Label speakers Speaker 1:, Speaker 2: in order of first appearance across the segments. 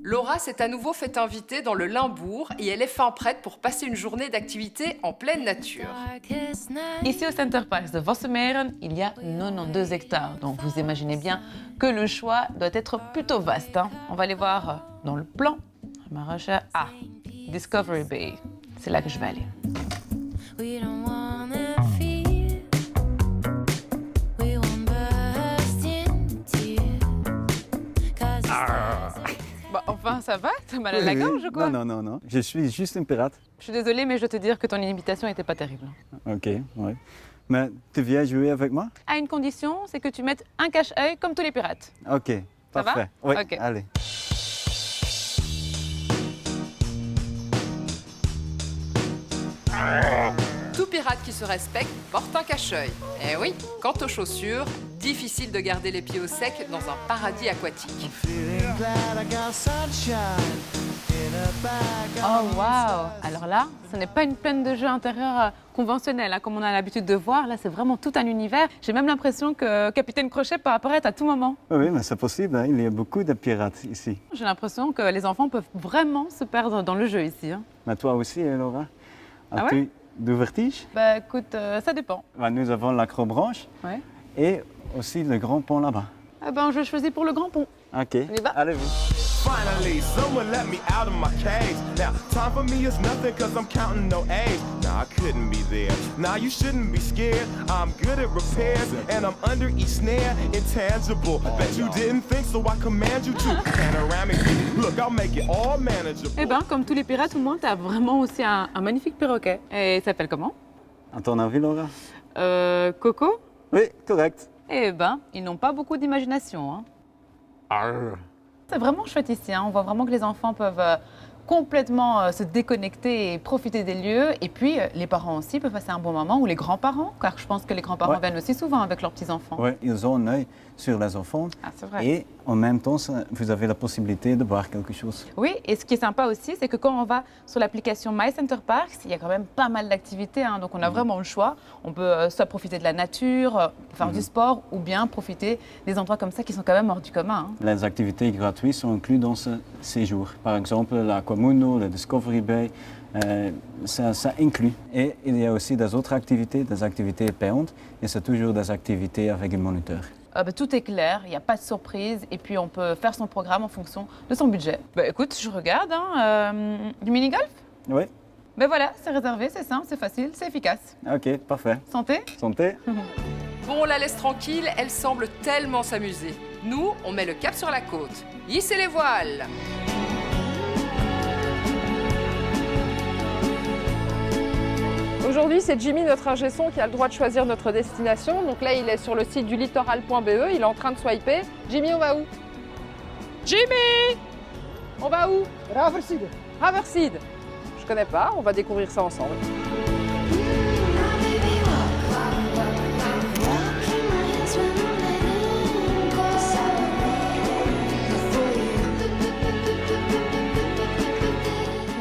Speaker 1: Laura s'est à nouveau fait inviter dans le Limbourg et elle est fin prête pour passer une journée d'activité en pleine nature.
Speaker 2: Ici au Center Parks de Vossemeren, il y a 92 hectares. Donc vous imaginez bien que le choix doit être plutôt vaste. On va aller voir dans le plan. Ma recherche. Ah, Discovery Bay. C'est là que je vais aller. Bah, enfin, ça va? T'as mal à la gorge ou quoi?
Speaker 3: Non. Je suis juste une pirate.
Speaker 2: Je suis désolée, mais je dois te dire que ton imitation n'était pas terrible.
Speaker 3: Ok, oui. Mais tu viens jouer avec moi?
Speaker 2: À une condition, c'est que tu mettes un cache-œil comme tous les pirates.
Speaker 3: Ok,
Speaker 2: Ça va?
Speaker 3: parfait. Oui,
Speaker 2: Ok.
Speaker 3: allez.
Speaker 1: Tout pirate qui se respecte porte un cache-œil. Eh oui, quant aux chaussures, difficile de garder les pieds au sec dans un paradis aquatique.
Speaker 2: Oh waouh! Alors là, ce n'est pas une plaine de jeu intérieur conventionnelle, hein, comme on a l'habitude de voir. Là, c'est vraiment tout un univers. J'ai même l'impression que Capitaine Crochet peut apparaître à tout moment.
Speaker 3: Oui, mais c'est possible, hein. Il y a beaucoup de pirates ici.
Speaker 2: J'ai l'impression que les enfants peuvent vraiment se perdre dans le jeu ici. Hein.
Speaker 3: Mais toi aussi, Laura?
Speaker 2: Ah
Speaker 3: As-tu du vertige?
Speaker 2: Bah écoute, ça dépend.
Speaker 3: Ben, nous avons l'acrobranche
Speaker 2: Ouais.
Speaker 3: et aussi le grand pont là-bas.
Speaker 2: Ah ben, je choisis pour le grand pont.
Speaker 3: Ok,
Speaker 2: On y va?
Speaker 3: allez-vous.
Speaker 4: Finally, someone let me out of my cage. Now, time for me is nothing cause I'm counting no A's. Nah, I couldn't be there. Nah, you shouldn't be scared. I'm good at repairs and I'm under each snare. Intangible. Bet you didn't think, so I command you to. Panoramic view. Look, I'll make it all manageable.
Speaker 2: Eh ben, comme tous les pirates, au moins, t'as vraiment aussi un magnifique perroquet. Et il s'appelle comment?
Speaker 3: À ton avis, Laura?
Speaker 2: Coco?
Speaker 3: Oui, correct.
Speaker 2: Eh ben, ils n'ont pas beaucoup d'imagination. Hein.
Speaker 3: Arr.
Speaker 2: C'est vraiment chouette ici. Hein. On voit vraiment que les enfants peuvent complètement se déconnecter et profiter des lieux. Et puis, les parents aussi peuvent passer un bon moment, ou les grands-parents, car je pense que les grands-parents
Speaker 3: Ouais.
Speaker 2: viennent aussi souvent avec leurs petits-enfants.
Speaker 3: Oui, ils ont un œil sur les enfants.
Speaker 2: Ah, c'est vrai.
Speaker 3: Et en même temps, vous avez la possibilité de voir quelque chose.
Speaker 2: Oui, et ce qui est sympa aussi, c'est que quand on va sur l'application My Center Parks, il y a quand même pas mal d'activités. Hein. Donc, on a vraiment le choix. On peut soit profiter de la nature, faire du sport, ou bien profiter des endroits comme ça qui sont quand même hors du commun. Hein.
Speaker 3: Les activités gratuites sont incluses dans ce séjour. Par exemple, l'Aquamundo, le Discovery Bay, ça inclut. Et il y a aussi des autres activités, des activités payantes, et c'est toujours des activités avec un moniteur.
Speaker 2: Tout est clair, il n'y a pas de surprise, et puis on peut faire son programme en fonction de son budget. Bah écoute, je regarde, hein, du mini-golf?
Speaker 3: Oui,
Speaker 2: Ben voilà, c'est réservé, c'est simple, c'est facile, c'est efficace.
Speaker 3: ok, parfait.
Speaker 2: Santé?
Speaker 3: Santé.
Speaker 1: Bon, on la laisse tranquille, elle semble tellement s'amuser. Nous, on met le cap sur la côte. Hissez les voiles! Aujourd'hui, c'est Jimmy, notre ingé son, qui a le droit de choisir notre destination. Donc là, il est sur le site du littoral.be, il est en train de swiper. Jimmy, on va où? Jimmy! On va où?
Speaker 5: Raverside.
Speaker 1: Haverside. Je connais pas, on va découvrir ça ensemble.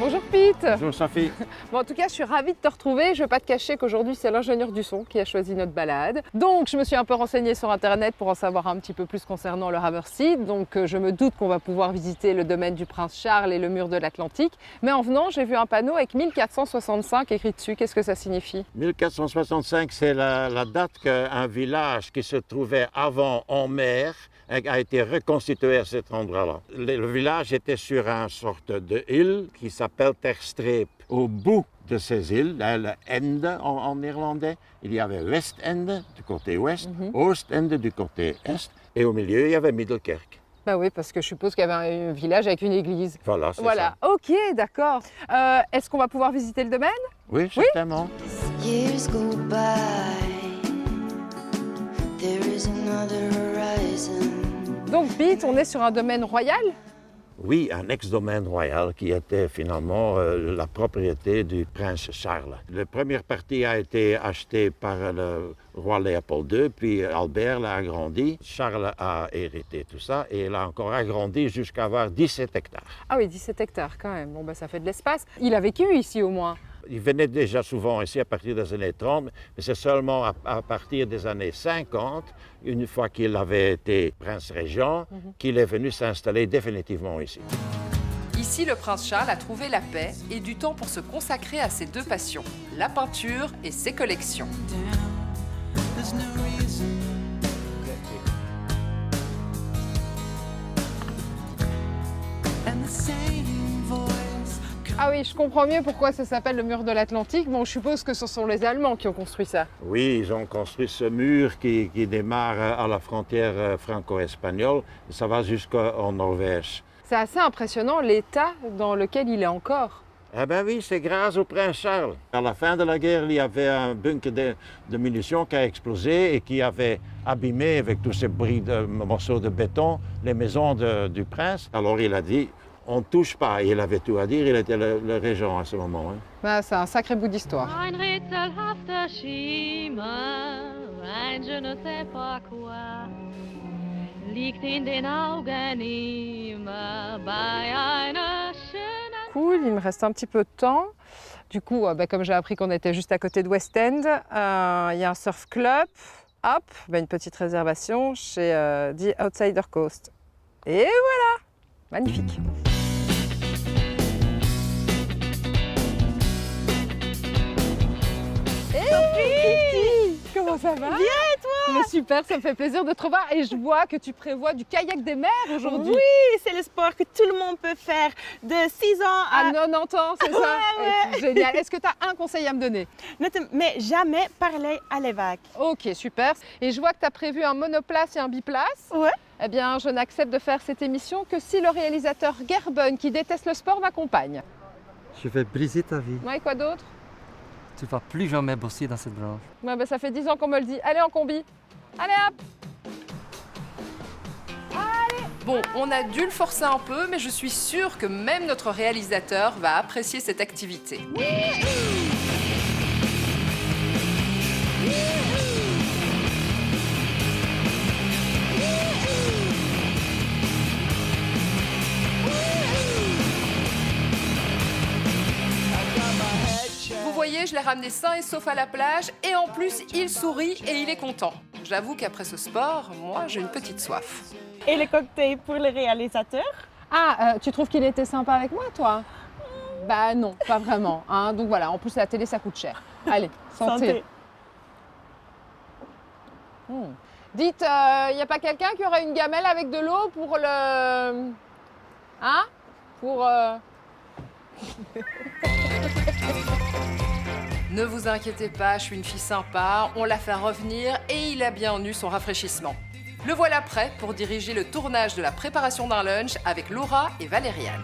Speaker 1: Bonjour Pete.
Speaker 3: Bonjour Sophie.
Speaker 1: Bon, en tout cas, je suis ravie de te retrouver. Je ne vais pas te cacher qu'aujourd'hui, c'est l'ingénieur du son qui a choisi notre balade. Donc, je me suis un peu renseignée sur Internet pour en savoir un petit peu plus concernant le Haverside. Donc, je me doute qu'on va pouvoir visiter le domaine du Prince Charles et le mur de l'Atlantique. Mais en venant, j'ai vu un panneau avec 1465 écrit dessus. Qu'est-ce que ça signifie?
Speaker 6: 1465, c'est la date qu'un village qui se trouvait avant en mer a été reconstitué à cet endroit-là. Le village était sur une sorte d'île qui s'appelle Terstreep. Au bout de ces îles, le Ende en néerlandais, il y avait Westende du côté ouest, Oostende du côté est, et au milieu, il y avait Middelkerk.
Speaker 1: Bah oui, parce que je suppose qu'il y avait un village avec une église.
Speaker 6: Voilà, c'est
Speaker 1: Voilà,
Speaker 6: ça.
Speaker 1: ok, d'accord. Est-ce qu'on va pouvoir visiter le domaine?
Speaker 6: Oui, certainement.
Speaker 7: Years go by, there is another horizon.
Speaker 1: Donc Pete, on est sur un domaine royal?
Speaker 6: Oui, un ex-domaine royal qui était finalement la propriété du prince Charles. La première partie a été achetée par le roi Léopold II, puis Albert l'a agrandi. Charles a hérité tout ça et il a encore agrandi jusqu'à avoir 17 hectares.
Speaker 1: Ah oui, 17 hectares quand même. Bon, bah, ça fait de l'espace. Il a vécu ici au moins.
Speaker 6: Il venait déjà souvent ici à partir des années 30, mais c'est seulement à partir des années 50, une fois qu'il avait été prince régent, qu'il est venu s'installer définitivement ici.
Speaker 1: Ici, le prince Charles a trouvé la paix et du temps pour se consacrer à ses deux passions, la peinture et ses collections. Ah oui, je comprends mieux pourquoi ça s'appelle le mur de l'Atlantique. Bon, je suppose que ce sont les Allemands qui ont construit ça.
Speaker 6: Oui, ils ont construit ce mur qui démarre à la frontière franco-espagnole et ça va jusqu'en Norvège.
Speaker 1: C'est assez impressionnant l'état dans lequel il est encore.
Speaker 6: Eh bien oui, c'est grâce au prince Charles. À la fin de la guerre, il y avait un bunker de munitions qui a explosé et qui avait abîmé avec tous ces morceaux de béton les maisons du prince. Alors il a dit, on ne touche pas. Il avait tout à dire, il était le régent à ce moment. Hein.
Speaker 1: Bah, c'est un sacré bout d'histoire.
Speaker 5: Ein rätselhafter Schimmer, ein je ne sais pas quoi, liegt in den Augen immer bei einer schönen...
Speaker 1: Cool, il me reste un petit peu de temps. Du coup, comme j'ai appris qu'on était juste à côté de West End, il y a un surf club. Hop, une petite réservation chez The Outsider Coast. Et voilà, magnifique. Hey, comment ça va? Bien et toi? Mais super, ça me fait plaisir de te revoir et je vois que tu prévois du kayak des mers aujourd'hui.
Speaker 8: Oui, c'est le sport que tout le monde peut faire de 6 ans
Speaker 1: à 90 ans, c'est ça?
Speaker 8: Ouais.
Speaker 1: Génial. Est-ce que tu as un conseil à me donner?
Speaker 8: Ne te mets jamais parler à l'évêque.
Speaker 1: Ok, super. Et je vois que tu as prévu un monoplace et un biplace.
Speaker 8: Ouais.
Speaker 1: Eh bien, je n'accepte de faire cette émission que si le réalisateur Gerben, qui déteste le sport, m'accompagne.
Speaker 9: Je vais briser ta vie.
Speaker 1: Ouais, quoi d'autre?
Speaker 9: Tu vas plus jamais bosser dans cette branche.
Speaker 1: Ouais, ça fait 10 ans qu'on me le dit. Allez en combi. Allez hop. Allez. Bon, on a dû le forcer un peu, mais je suis sûre que même notre réalisateur va apprécier cette activité. Vous voyez, je l'ai ramené sain et sauf à la plage et en plus, il sourit et il est content. J'avoue qu'après ce sport, moi, j'ai une petite soif.
Speaker 8: Et le cocktail pour le réalisateur?
Speaker 1: Ah, tu trouves qu'il était sympa avec moi, toi? Bah non, pas vraiment. Hein. Donc voilà, en plus, la télé, ça coûte cher. Allez, santé. Dites, il n'y a pas quelqu'un qui aurait une gamelle avec de l'eau pour le... Hein? Pour... Ne vous inquiétez pas, je suis une fille sympa, on l'a fait revenir et il a bien eu son rafraîchissement. Le voilà prêt pour diriger le tournage de la préparation d'un lunch avec Laura et Valériane.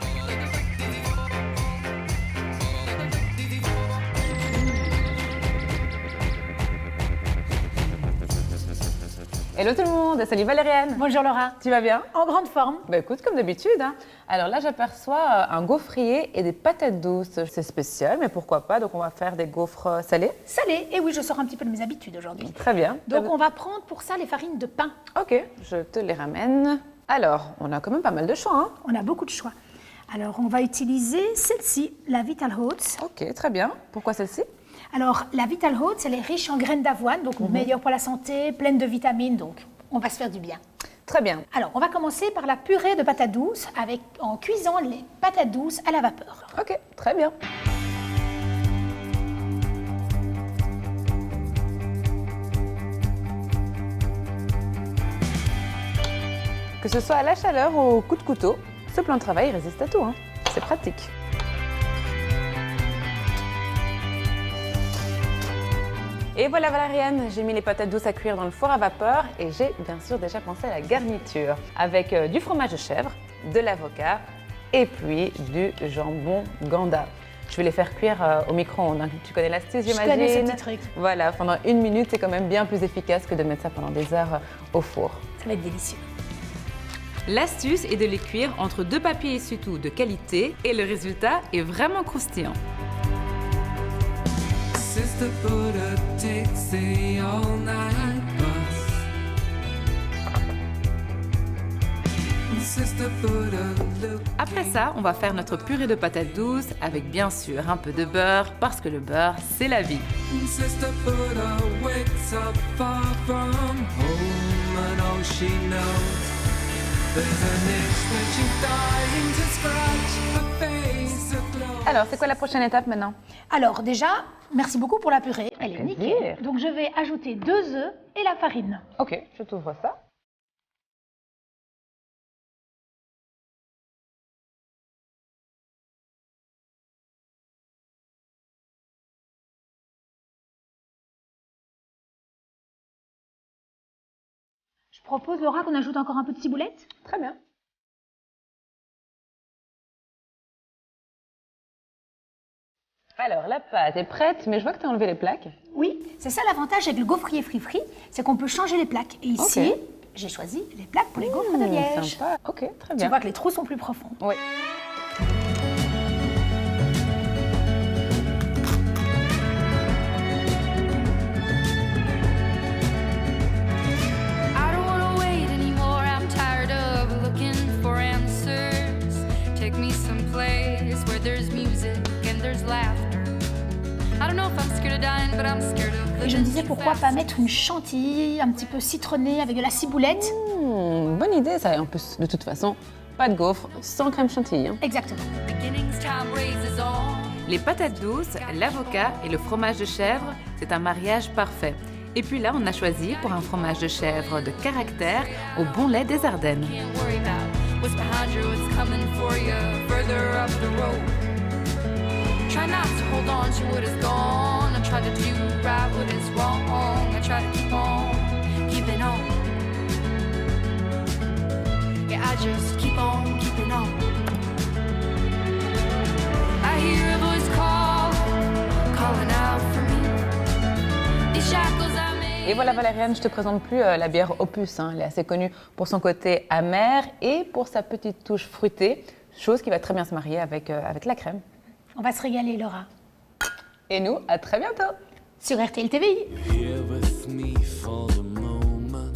Speaker 2: Hello tout le monde, salut Valériane.
Speaker 10: Bonjour Laura.
Speaker 2: Tu vas bien?
Speaker 10: En grande forme.
Speaker 2: Bah écoute, comme d'habitude. Hein. Alors là, j'aperçois un gaufrier et des patates douces. C'est spécial, mais pourquoi pas? Donc on va faire des gaufres salés.
Speaker 10: Salé, et oui, je sors un petit peu de mes habitudes aujourd'hui.
Speaker 2: Très bien.
Speaker 10: Donc on va prendre pour ça les farines de pain.
Speaker 2: Ok, je te les ramène. Alors, on a quand même pas mal de choix. Hein.
Speaker 10: On a beaucoup de choix. Alors on va utiliser celle-ci, la Vital Oats.
Speaker 2: Ok, très bien. Pourquoi celle-ci?
Speaker 10: Alors la Vital Oats, elle est riche en graines d'avoine, donc meilleure pour la santé, pleine de vitamines, donc on va se faire du bien.
Speaker 2: Très bien.
Speaker 10: Alors on va commencer par la purée de patates douces en cuisant les patates douces à la vapeur.
Speaker 2: Ok, très bien. Que ce soit à la chaleur ou au coup de couteau, ce plan de travail résiste à tout. Hein. C'est pratique. Et voilà Valériane, j'ai mis les patates douces à cuire dans le four à vapeur et j'ai bien sûr déjà pensé à la garniture avec du fromage de chèvre, de l'avocat et puis du jambon Ganda. Je vais les faire cuire au micro-ondes. Hein. Tu connais l'astuce, j'imagine?
Speaker 10: Je connais ce petit truc.
Speaker 2: Voilà, pendant 1 minute, c'est quand même bien plus efficace que de mettre ça pendant des heures au four.
Speaker 10: Ça va être délicieux.
Speaker 2: L'astuce est de les cuire entre 2 papiers essuie-tout de qualité et le résultat est vraiment croustillant.
Speaker 11: Sister put a Dixie all-night bus. Sister put a look.
Speaker 2: Après ça, on va faire notre purée de patates douces avec bien sûr un peu de beurre parce que le beurre, c'est la vie.
Speaker 11: Sister put a wakes up far from home and all she knows there's an itch that she's dying to scratch.
Speaker 2: Alors, c'est quoi la prochaine étape maintenant?
Speaker 10: Alors déjà, merci beaucoup pour la purée. Elle est
Speaker 2: Plaisir.
Speaker 10: nickel. Donc je vais ajouter 2 œufs et la farine.
Speaker 2: Ok, je t'ouvre ça.
Speaker 10: Je propose, Laura, qu'on ajoute encore un peu de ciboulette.
Speaker 2: Très bien. Alors, la pâte est prête, mais je vois que tu as enlevé les plaques.
Speaker 10: Oui, c'est ça l'avantage avec le gaufrier free, c'est qu'on peut changer les plaques. Et ici, j'ai choisi les plaques pour les gaufres de liège.
Speaker 2: Sympa. Ok, très
Speaker 10: Tu
Speaker 2: bien.
Speaker 10: vois que les trous sont plus profonds.
Speaker 2: Oui.
Speaker 12: I don't wanna wait anymore. I'm tired of looking for answers. Take me someplace where there's music and there's laughter. I don't know if I'm scared of dying, but I'm scared of
Speaker 10: Et je me disais pourquoi pas mettre une chantilly un petit peu citronnée avec de la ciboulette.
Speaker 2: Bonne idée ça. Et en plus, de toute façon, pas de gaufres sans crème chantilly. Hein.
Speaker 10: Exactement.
Speaker 12: beginnings. Time raises on.
Speaker 2: Les patates douces, l'avocat et le fromage de chèvre, c'est un mariage parfait. Et puis là, on a choisi pour un fromage de chèvre de caractère au bon lait des Ardennes.
Speaker 12: Can't worry about what's behind you, what's coming for you further up the road. Try not to hold on to what is gone. I try to do right what is wrong. I try to keep on keeping on. Yeah, I just keep on keeping on. I hear a voice calling out for me. These shackles I made.
Speaker 2: Et voilà Valériane, je te présente plus la bière Opus. Hein. Elle est assez connue pour son côté amer et pour sa petite touche fruitée, chose qui va très bien se marier avec la crème.
Speaker 10: On va se régaler, Laura.
Speaker 2: Et nous, à très bientôt
Speaker 10: sur RTL TVI.
Speaker 11: Here with me for the moment,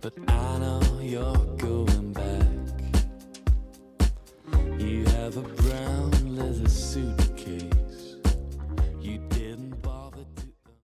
Speaker 11: but I know you're going back. You have a brown leather suit